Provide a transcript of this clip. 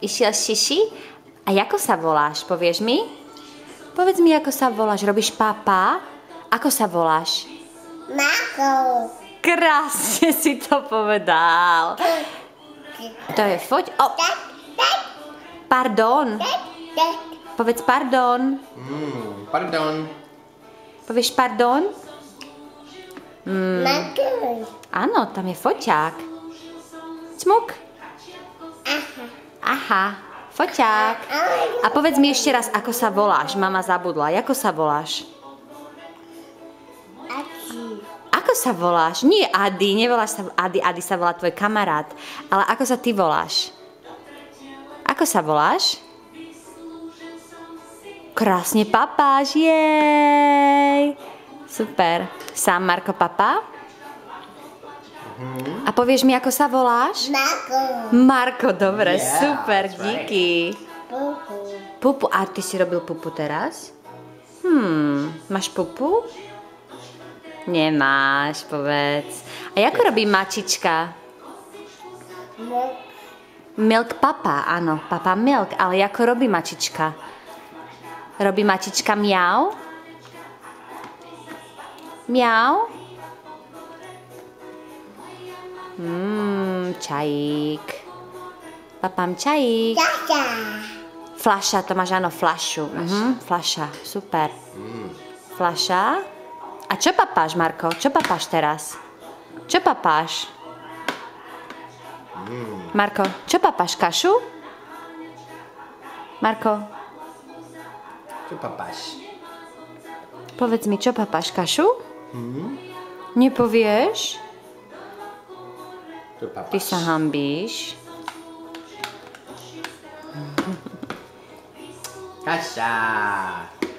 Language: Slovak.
Išiel šiši? A ako sa voláš, povieš mi? Povedz mi, ako sa voláš. Robíš papa? Ako sa voláš? Marko. Krásne si to povedal. To je foť. Oh. Pardon. Povedz pardon. Pardon. Povieš pardon? Marko. Áno, tam je foťák. Cmuk. Aha, foťák. A povedz mi ešte raz, ako sa voláš. Mama zabudla. Ako sa voláš? Ako sa voláš? Nie Adi, nevoláš sa Adi. Adi sa volá tvoj kamarát. Ale ako sa ty voláš? Ako sa voláš? Krásne papáš, jej. Super. Sám Marko papa? A povieš mi, ako sa voláš? Marko. Marko, dobre, Yeah, super, that's right. díky. Pupu. Pupu, a ty si robil pupu teraz? Máš pupu? Nemáš, povedz. A ako robí mačička? Milk papa, áno, papa milk, ale ako robí mačička? Robí mačička miau? Miau? Čajík. Papám čajík. Tata. Fľaša, to máš, áno, fľašu. Fľaša, super. Fľaša. A čo papáš, Marko? Čo papáš teraz? Čo papáš? Marko, čo papáš, kašu? Marko, Čo papáš? povedz mi, čo papáš, kašu? Nepovieš? Čo papáš? Ty sa hanbíš. Kaša.